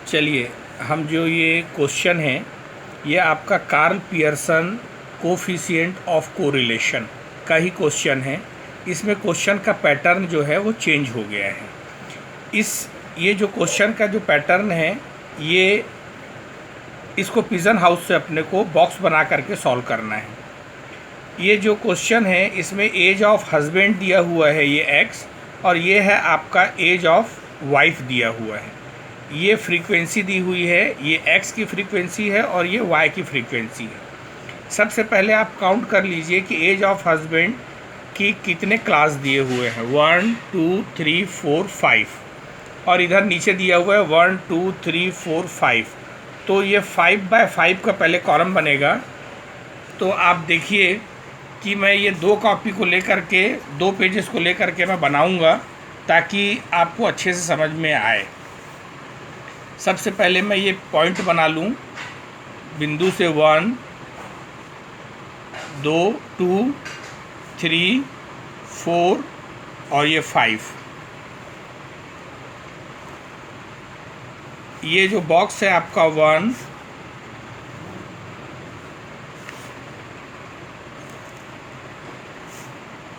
चलिए, हम जो ये क्वेश्चन है ये आपका Karl Pearson coefficient of correlation का ही क्वेश्चन है। इसमें क्वेश्चन का पैटर्न जो है वो चेंज हो गया है। ये जो क्वेश्चन का जो पैटर्न है ये इसको पिजन हाउस से अपने को बॉक्स बना करके सॉल्व करना है। ये जो क्वेश्चन है इसमें एज ऑफ हस्बैंड दिया हुआ है ये x, और ये है आपका एज ऑफ वाइफ दिया हुआ है। ये फ्रीक्वेंसी दी हुई है, ये x की फ्रीक्वेंसी है और ये y की फ्रीक्वेंसी है। सबसे पहले आप काउंट कर लीजिए कि एज ऑफ हस्बैंड की कितने क्लास दिए हुए हैं, 1 2 3 4 5, और इधर नीचे दिया हुआ है 1 2 3 4 5। तो ये 5/5 का पहले कॉलम बनेगा। तो आप देखिए कि मैं ये दो कॉपी को लेकर के, दो पेजेस को लेकर के मैं बनाऊंगा ताकि आपको अच्छे से समझ में आए। सबसे पहले मैं ये पॉइंट बना लूँ, बिंदु से 1 2 2 3 4 और ये 5। ये जो बॉक्स है आपका 1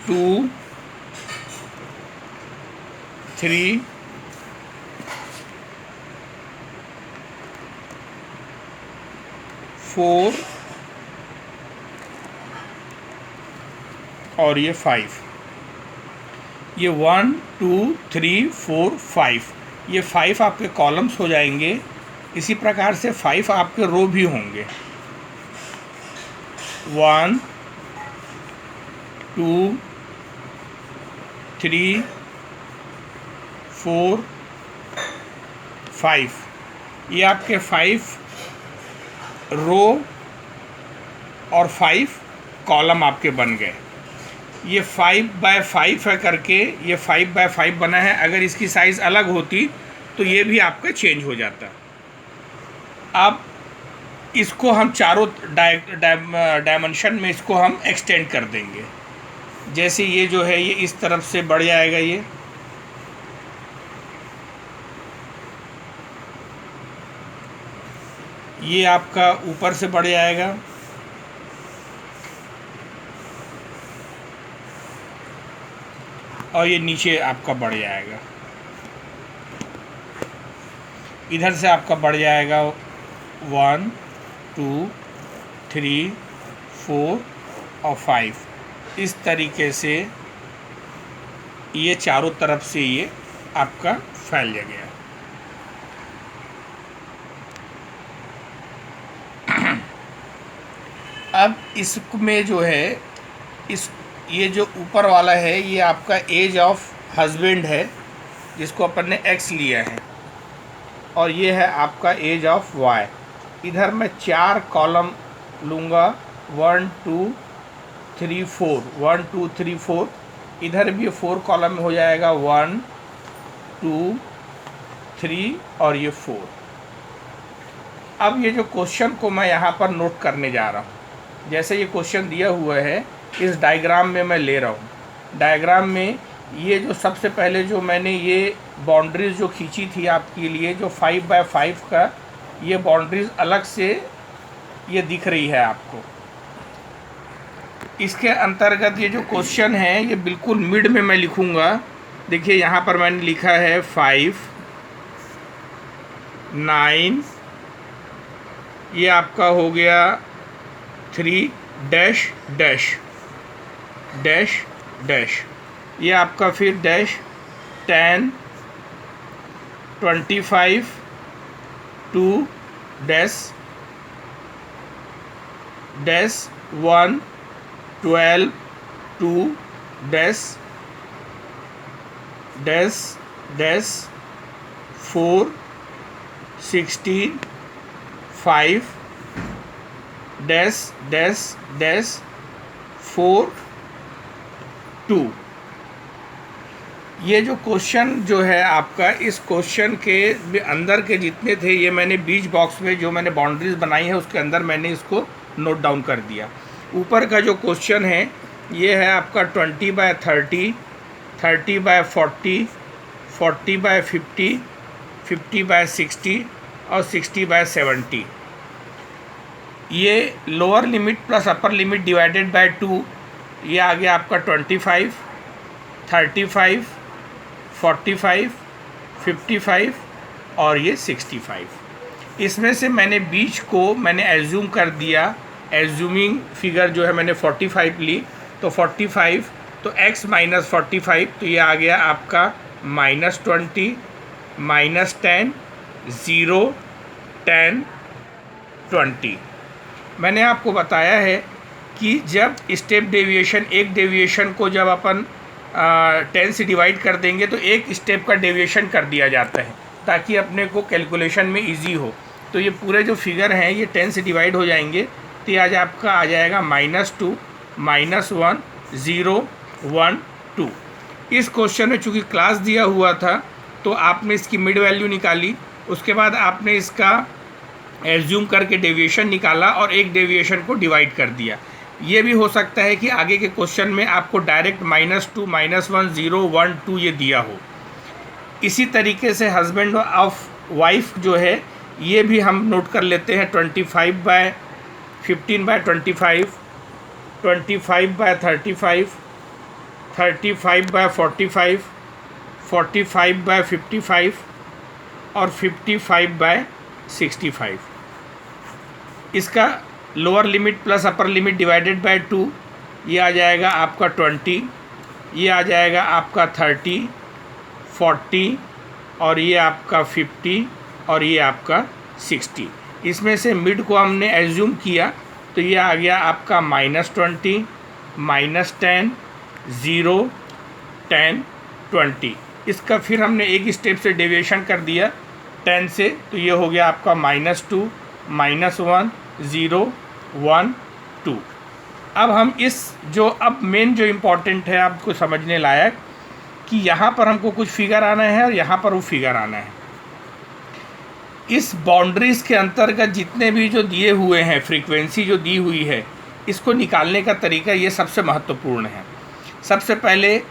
2 3 4 और ये 5। ये 1 2 3 4 5, ये 5 आपके कॉलम्स हो जाएंगे। इसी प्रकार से 5 आपके रो भी होंगे। 1 2 3 4 5, ये आपके 5 रो और 5 कॉलम आपके बन गए। ये 5/5 है करके ये 5/5 बना है। अगर इसकी साइज़ अलग होती तो ये भी आपका चेंज हो जाता। अब इसको हम चारों डायमेंशन में इसको हम एक्सटेंड कर देंगे। जैसे ये जो है ये इस तरफ से बढ़ जाएगा, ये आपका ऊपर से बढ़ जाएगा, और ये नीचे आपका बढ़ जाएगा। इधर से आपका बढ़ जाएगा 1 2 3 4 और 5। इस तरीके से ये चारों तरफ से ये आपका फैल गया। अब इसमें जो है ये जो ऊपर वाला है ये आपका एज ऑफ हस्बैंड है, जिसको अपन ने x लिया है, और ये है आपका एज ऑफ y। इधर मैं 4 कॉलम लूँगा, 1 2 3 4, 1 2 3 4। इधर भी 4 कॉलम में हो जाएगा, 1 2 3 और ये 4। अब ये जो क्वेश्चन को मैं यहाँ पर नोट करने जा रहा हूँ, जैसे ये क्वेश्चन दिया हुआ है इस डायग्राम में मैं ले रहा हूँ। डायग्राम में ये जो सबसे पहले जो मैंने ये बाउंड्रीज जो खींची थी आपके लिए, जो 5/5 का, ये बाउंड्रीज अलग से ये दिख रही है आपको। इसके अंतर्गत ये जो क्वेश्चन है ये बिल्कुल मिड में मैं लिखूँगा। देखिए यहाँ पर मैंने लिखा है 5 9, ये आपका हो गया 3 डैश डैश डैश डैश, ये आपका फिर dash 10 25 2 dash dash 1 12 2 dash dash dash 4 16 5 dash dash dash 4 2। ये जो क्वेश्चन जो है आपका, इस क्वेश्चन के अंदर के जितने थे ये मैंने बीच बॉक्स में जो मैंने बाउंड्रीज बनाई है उसके अंदर मैंने इसको नोट डाउन कर दिया। ऊपर का जो क्वेश्चन है ये है आपका 20/30, 30/40, 40/50, 50/60 और 60/70। ये lower limit plus upper limit divided by 2, ये आ गया आपका 25, 35, 45, 55 और ये 65। इसमें से मैंने बीच को मैंने एज्यूम कर दिया, एज्यूमिंग फिगर जो है मैंने 45 ली, तो 45 तो x माइनस 45, तो ये आ गया आपका -20, -10, 0, 10, 20। मैंने आपको बताया है कि जब स्टेप डेविएशन, एक डेविएशन को जब अपन 10 से डिवाइड कर देंगे तो एक स्टेप का डेविएशन कर दिया जाता है ताकि अपने को कैलकुलेशन में इजी हो। तो ये पूरे जो फिगर हैं ये 10 से डिवाइड हो जाएंगे, तो ये आज आपका आ जाएगा -2, -1, 0, 1, 2। इस क्वेश्चन में चूँकि क्लास दिया हुआ था तो आपने इसकी मिड वैल्यू निकाली, उसके बाद आपने इसका एज्यूम करके डेविएशन निकाला और एक डेविएशन को डिवाइड कर दिया। ये भी हो सकता है कि आगे के क्वेश्चन में आपको डायरेक्ट -2, -1, 0, 1, 2 ये दिया हो। इसी तरीके से हस्बैंड ऑफ वाइफ जो है ये भी हम नोट कर लेते हैं। 25/15/25, 25/35, 35/45, 45/55 और 55/65। इसका lower limit plus upper limit divided by 2, ये आ जाएगा आपका 20, ये आ जाएगा आपका 30, 40 और ये आपका 50 और ये आपका 60। इसमें से मिड को हमने एज्यूम किया तो ये आ गया आपका -20, -10, 0, 10, 20। इसका फिर हमने एक स्टेप से डेविएशन कर दिया 10 से, तो ये हो गया आपका -2, -1, 0, 1, 2। अब हम इस जो अब मेन जो इम्पोर्टेंट है आपको समझने लायक कि यहाँ पर हमको कुछ फिगर आना है और यहाँ पर वो फिगर आना है। इस बाउंड्रीज़ के अंतर्गत जितने भी जो दिए हुए हैं, फ्रीक्वेंसी जो दी हुई है, इसको निकालने का तरीका ये सबसे महत्वपूर्ण है। सबसे पहले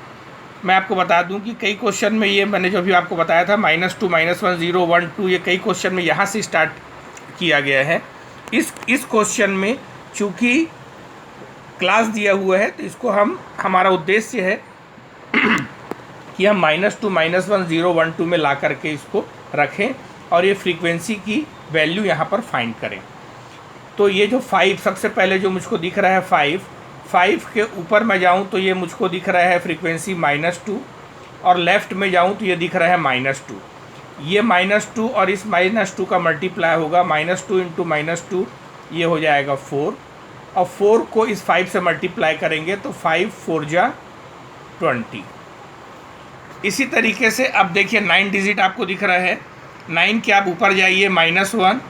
मैं आपको बता दूं कि कई क्वेश्चन में ये मैंने जो भी आपको बताया था -2, -1, 0, 1, 2, ये कई क्वेश्चन में यहाँ से स्टार्ट किया गया है। इस क्वेश्चन में चूँकि क्लास दिया हुआ है तो इसको हमारा उद्देश्य है कि हम -2, -1, 0, 1, 2 में ला करके इसको रखें और ये फ्रीक्वेंसी की वैल्यू यहाँ पर फाइंड करें। तो ये जो 5 सबसे पहले जो मुझको दिख रहा है 5 के ऊपर मैं जाऊँ तो ये मुझको दिख रहा है फ्रीक्वेंसी -2 और लेफ़्ट में जाऊँ तो ये दिख रहा है -2। ये -2 और इस -2 का मल्टीप्लाई होगा, -2 × -2 ये हो जाएगा 4 और 4 को इस 5 से मल्टीप्लाई करेंगे तो 5 4 जा 20। इसी तरीके से अब देखिए 9 डिजिट आपको दिख रहा है, 9 के आप ऊपर जाइए -1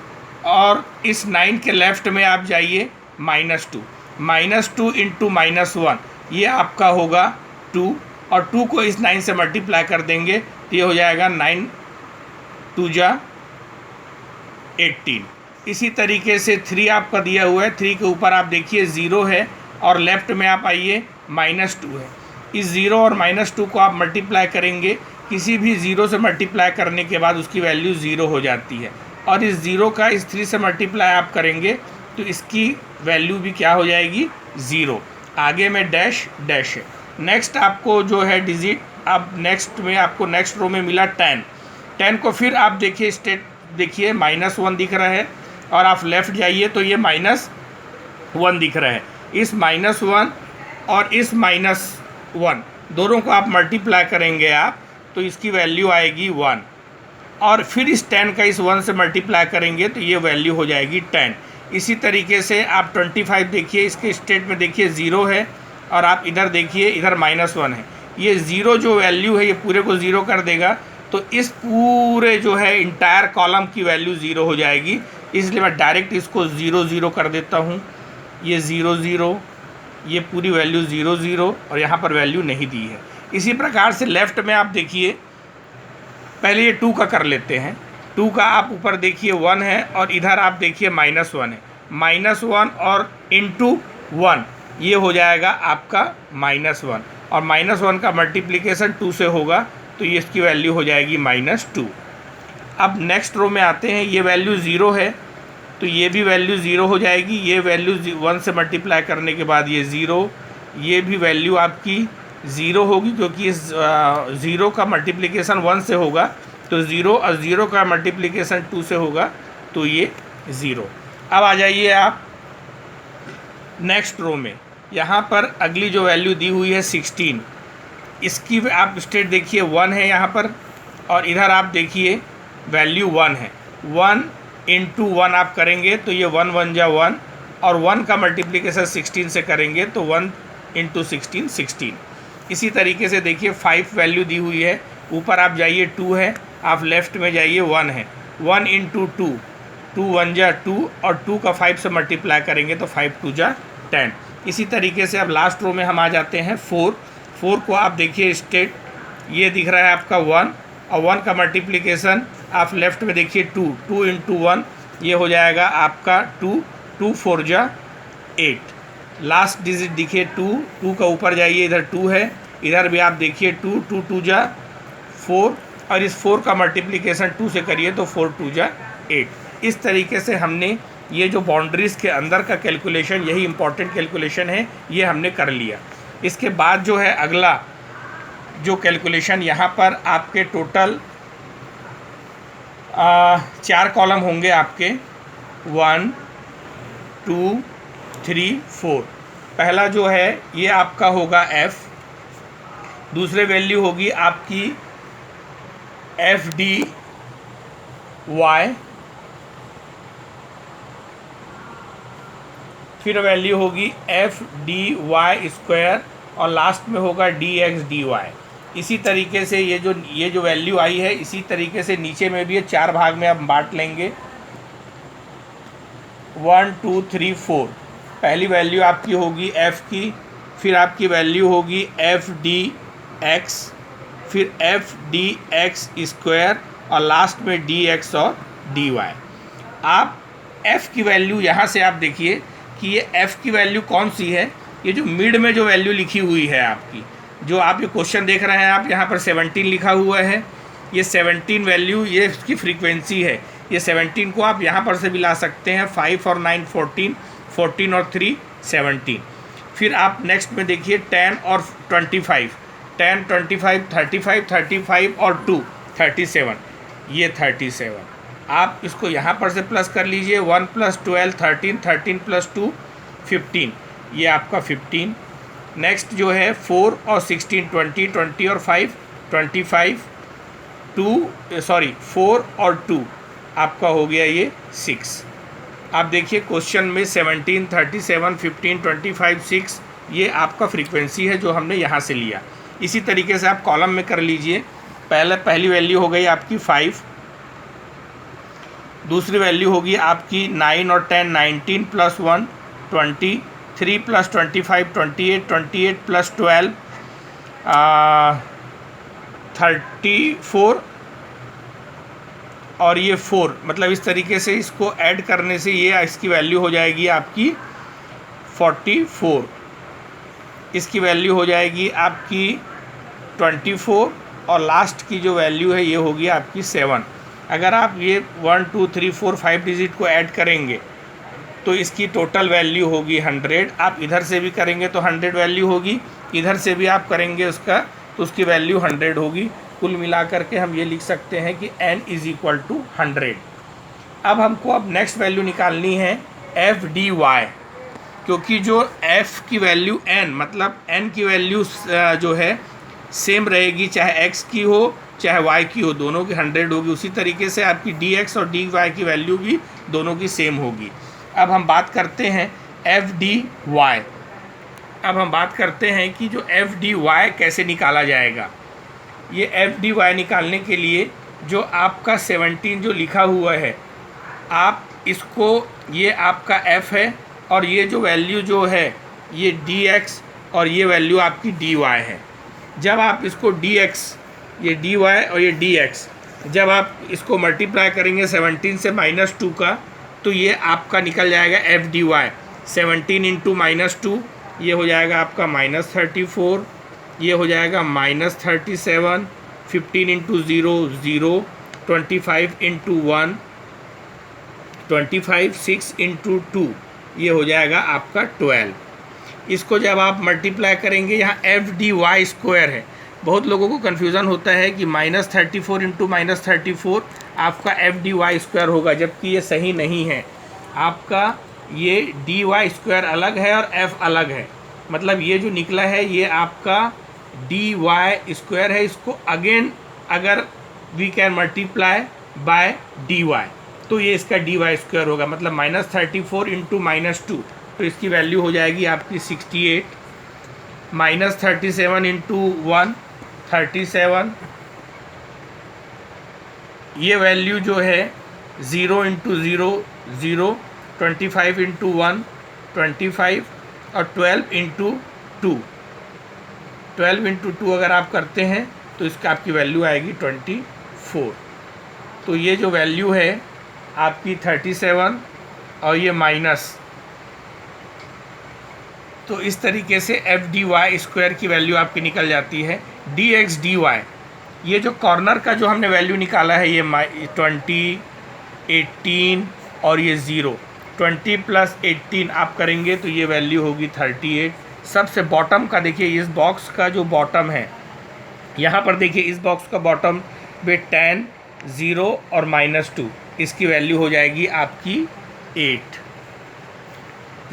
और इस 9 के लेफ़्ट में आप जाइए -2, -2 × -1 ये आपका होगा 2 और 2 को इस 9 से मल्टीप्लाई कर देंगे तो ये हो जाएगा 9 2 जा 18। इसी तरीके से 3 आपका दिया हुआ है, 3 के ऊपर आप देखिए 0 है और लेफ़्ट में आप आइए -2 है। इस 0 और -2 को आप मल्टीप्लाई करेंगे, किसी भी 0 से मल्टीप्लाई करने के बाद उसकी वैल्यू 0 हो जाती है और इस 0 का इस 3 से मल्टीप्लाई आप करेंगे तो इसकी वैल्यू भी क्या हो जाएगी 0। आगे में डैश डैश है। नेक्स्ट आपको जो है डिजिट, अब नेक्स्ट में आपको नेक्स्ट रो में मिला 10 को फिर आप देखिए स्टेट देखिए -1 दिख रहा है और आप लेफ़्ट जाइए तो ये -1 दिख रहा है। इस -1 और इस -1 दोनों को आप मल्टीप्लाई करेंगे आप तो इसकी वैल्यू आएगी 1 और फिर इस 10 का इस 1 से मल्टीप्लाई करेंगे तो ये वैल्यू हो जाएगी 10। इसी तरीके से आप 25 देखिए, इसके स्टेट में देखिए 0 है और आप इधर देखिए इधर -1 है। ये 0 जो वैल्यू है ये पूरे को 0 कर देगा तो इस पूरे जो है इंटायर कॉलम की वैल्यू 0 हो जाएगी। इसलिए मैं डायरेक्ट इसको 0 0 कर देता हूँ। ये 0 0, ये पूरी वैल्यू 0 0 और यहाँ पर वैल्यू नहीं दी है। इसी प्रकार से लेफ़्ट में आप देखिए, पहले ये 2 का कर लेते हैं। 2 का आप ऊपर देखिए 1 है और इधर आप देखिए -1 है। -1 और × 1 ये हो जाएगा आपका -1 और -1 का मल्टीप्लिकेशन 2 से होगा तो ये इसकी वैल्यू हो जाएगी -2। अब नेक्स्ट रो में आते हैं, ये वैल्यू 0 है तो ये भी वैल्यू 0 हो जाएगी। ये वैल्यू 1 से मल्टीप्लाई करने के बाद ये 0, ये भी वैल्यू आपकी 0 होगी क्योंकि इस 0 का मल्टीप्लिकेशन 1 से होगा, तो 0 और 0 का मल्टीप्लिकेशन 2 से होगा, तो ये 0। अब आ जाइए आप नेक्स्ट रो में। यहाँ पर अगली जो वैल्यू दी हुई है 16, इसकी आप स्टेट देखिए 1 है यहाँ पर, और इधर आप देखिए वैल्यू 1 है। 1 इंटू 1 आप करेंगे तो ये 1 1 जा 1, और 1 का मल्टीप्लिकेशन 16 से करेंगे तो 1 इंटू 16 16। इसी तरीके से देखिए 5 वैल्यू दी हुई है, ऊपर आप जाइए 2 है, आप लेफ़्ट में जाइए 1 है। 1 इंटू 2, 2 1 जा 2, और 2 का 5 से मल्टीप्लाई करेंगे तो 5 2 जा 10। इसी तरीके से अब लास्ट रो में हम आ जाते हैं 4। 4 को आप देखिए स्टेट, ये दिख रहा है आपका 1, और 1 का मल्टीप्लिकेशन आप लेफ़्ट में देखिए 2, 2 इंटू 1, ये हो जाएगा आपका 2, 2 4 जा 8। लास्ट डिजिट दिखिए 2, 2 का ऊपर जाइए, इधर 2 है, इधर भी आप देखिए 2, 2 2 जा 4, और इस 4 का मल्टीप्लिकेशन 2 से करिए तो 4 2 जा 8। इस तरीके से हमने ये जो बाउंड्रीज़ के अंदर का कैलकुलेशन, यही इंपॉर्टेंट कैलकुलेशन है, ये हमने कर लिया। इसके बाद जो है अगला जो कैलकुलेशन, यहाँ पर आपके टोटल 4 कॉलम होंगे आपके, 1 2 3 4। पहला जो है ये आपका होगा f, दूसरे वैल्यू होगी आपकी एफ डी वाई, फिर वैल्यू होगी एफ डी वाई स्क्वायर, और लास्ट में होगा डी एक्स डी वाई। इसी तरीके से ये जो वैल्यू आई है, इसी तरीके से नीचे में भी ये 4 भाग में आप बांट लेंगे, 1 2 3 4। पहली वैल्यू आपकी होगी f की, फिर आपकी वैल्यू होगी एफ डी एक्स, फिर एफ डी एक्स स्क्वायर, और लास्ट में डी एक्स और डी वाई। आप f की वैल्यू यहाँ से आप देखिए कि ये f की वैल्यू कौन सी है, ये जो मिड में जो वैल्यू लिखी हुई है आपकी, जो आप ये क्वेश्चन देख रहे हैं, आप यहाँ पर 17 लिखा हुआ है, ये 17 वैल्यू ये इसकी फ्रीक्वेंसी है। ये 17 को आप यहाँ पर से भी ला सकते हैं, 5 और 9 14, 14 और 3 17। फिर आप नेक्स्ट में देखिए 10 और 25, 10 25 35, 35 और 2 37, ये 37। आप इसको यहाँ पर से प्लस कर लीजिए, 1 + 12 13, 13 + 2 15, ये आपका 15। नेक्स्ट जो है 4 और 16 20, 20 और 5 25, 4 और 2 आपका हो गया ये 6। आप देखिए क्वेश्चन में 17 37 15 25 6, ये आपका फ्रीक्वेंसी है जो हमने यहाँ से लिया। इसी तरीके से आप कॉलम में कर लीजिए। पहली वैल्यू हो गई आपकी 5, दूसरी वैल्यू होगी आपकी 9 और 10 19 + 1 20, 3 + 25 28, 28 + 12 34, और ये 4, मतलब इस तरीके से इसको ऐड करने से ये इसकी वैल्यू हो जाएगी आपकी 44, इसकी वैल्यू हो जाएगी आपकी 24, और लास्ट की जो वैल्यू है ये होगी आपकी 7। अगर आप ये 1 2 3 4 5 डिजिट को ऐड करेंगे तो इसकी टोटल वैल्यू होगी 100। आप इधर से भी करेंगे तो 100 वैल्यू होगी, इधर से भी आप करेंगे उसका तो उसकी वैल्यू 100 होगी। कुल मिलाकर के हम ये लिख सकते हैं कि n = 100। अब हमको नेक्स्ट वैल्यू निकालनी है एफ डी वाई, क्योंकि जो f की वैल्यू n, मतलब n की वैल्यू जो है सेम रहेगी, चाहे x की हो चाहे y की हो, दोनों की 100 होगी। उसी तरीके से आपकी dx और dy की वैल्यू भी दोनों की सेम होगी। अब हम बात करते हैं एफ डी वाई। अब हम बात करते हैं कि जो एफ डी वाई कैसे निकाला जाएगा। ये एफ डी वाई निकालने के लिए जो आपका 17 जो लिखा हुआ है, आप इसको, ये आपका f है, और ये जो वैल्यू जो है ये dx, और ये वैल्यू आपकी dy है। जब आप इसको dx, ये dy और ये dx, जब आप इसको मल्टीप्लाई करेंगे 17 से -2 का, तो ये आपका निकल जाएगा एफ डी वाई। 17 इंटू -2, ये हो जाएगा आपका -34, ये हो जाएगा -37, 15 इंटू 0 0, 25 इंटू 1 25, 6 इंटू 2 ये हो जाएगा आपका 12। इसको जब आप मल्टीप्लाई करेंगे, यहाँ एफ डी वाई स्क्वायर है, बहुत लोगों को कन्फ्यूज़न होता है कि -34 इंटू -34 आपका एफ डी वाई स्क्वायर होगा, जबकि ये सही नहीं है। आपका ये डी वाई स्क्वायर अलग है और एफ अलग है, मतलब ये जो निकला है ये आपका डी वाई स्क्वायर है। इसको अगेन अगर we can multiply by D Y तो ये इसका डी वाई स्क्वायर होगा, मतलब -34 इंटू -2 तो इसकी वैल्यू हो जाएगी आपकी 68। -37 इंटू 1 37, ये वैल्यू जो है 0 इंटू 0 0, 25 इंटू 1 25 और 12 इंटू 2 12 इंटू 2 अगर आप करते हैं तो इसका आपकी वैल्यू आएगी 24। तो ये जो वैल्यू है आपकी 37 और ये माइनस, तो इस तरीके से एफ डी वाई स्क्वायर की वैल्यू आपकी निकल जाती है। डी एक्स डी वाई, ये जो कॉर्नर का जो हमने वैल्यू निकाला है ये 20 18 और ये 0, 20 प्लस 18 आप करेंगे तो ये वैल्यू होगी 38। सबसे बॉटम का देखिए, इस बॉक्स का जो बॉटम है यहाँ पर देखिए, इस बॉक्स का बॉटम में 10 0 और -2 इसकी वैल्यू हो जाएगी आपकी 8।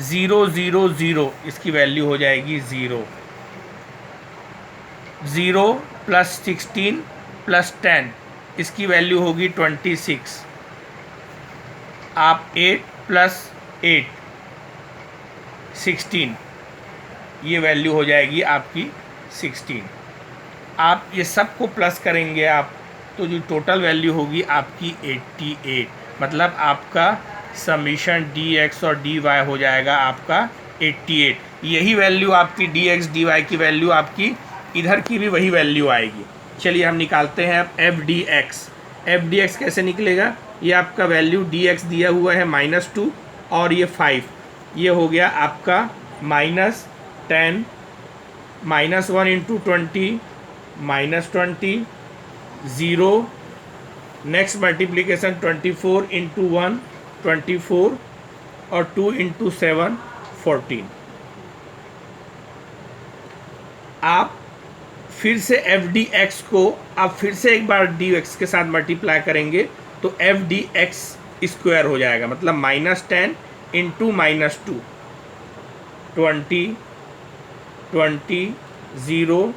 0 0 0 इसकी वैल्यू हो जाएगी 0। 0 प्लस 16 प्लस 10 इसकी वैल्यू होगी 26। आप 8 प्लस 8 16 ये वैल्यू हो जाएगी आपकी 16। आप ये सब को प्लस करेंगे आप तो जो टोटल वैल्यू होगी आपकी 88, मतलब आपका समीशन डी एक्स और डी वाई हो जाएगा आपका 88। यही वैल्यू आपकी डी एक्स डी वाई की वैल्यू आपकी इधर की भी वही वैल्यू आएगी। चलिए हम निकालते हैं अब F D x. F D x कैसे निकलेगा, ये आपका वैल्यू डी एक्स दिया हुआ है -2 और ये 5, ये हो गया आपका -10 -1 इंटू 20 -20 0, नेक्स्ट मल्टीप्लिकेशन 24 इंटू 1 24 और 2 इंटू 7 14। आप फिर से एफ डी एक्स को आप फिर से एक बार डी एक्स के साथ मल्टीप्लाई करेंगे तो एफ डी एक्स स्क्वायर हो जाएगा, मतलब -10 इंटू -2 20 20 0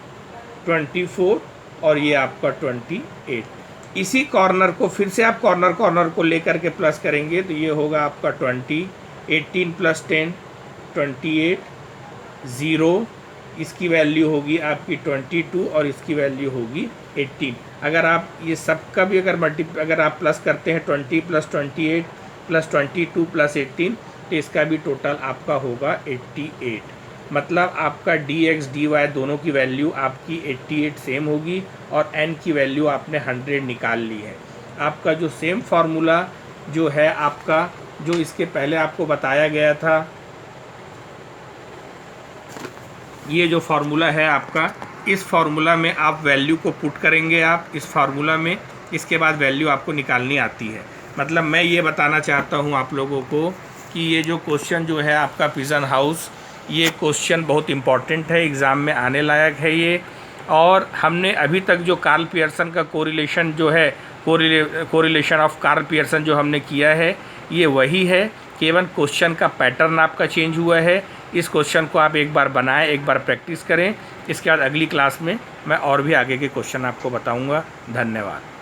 24 और ये आपका 28। इसी कॉर्नर को फिर से आप कॉर्नर को लेकर के प्लस करेंगे तो ये होगा आपका 20 18 प्लस 10 28 0, इसकी वैल्यू होगी आपकी 22 और इसकी वैल्यू होगी 18। अगर आप ये सब का भी अगर आप प्लस करते हैं 20 प्लस 28 प्लस 22 प्लस 18 तो इसका भी टोटल आपका होगा 88। मतलब आपका डी एक्स डी वाई दोनों की वैल्यू आपकी 88 सेम होगी और n की वैल्यू आपने 100 निकाल ली है। आपका जो सेम फार्मूला जो है आपका, जो इसके पहले आपको बताया गया था, ये जो फार्मूला है आपका, इस फार्मूला में आप वैल्यू को पुट करेंगे आप इस फार्मूला में, इसके बाद वैल्यू आपको निकालनी आती है। मतलब मैं ये बताना चाहता हूँ आप लोगों को कि ये जो क्वेश्चन जो है आपका पिजन हाउस, ये क्वेश्चन बहुत इम्पॉर्टेंट है, एग्ज़ाम में आने लायक है ये। और हमने अभी तक जो कार्ल पियर्सन का कोरिलेशन जो है, कोरिलेशन ऑफ कार्ल पियर्सन जो हमने किया है ये वही है, केवल क्वेश्चन का पैटर्न आपका चेंज हुआ है। इस क्वेश्चन को आप एक बार बनाएं, एक बार प्रैक्टिस करें, इसके बाद अगली क्लास में मैं और भी आगे के क्वेश्चन आपको बताऊंगा। धन्यवाद।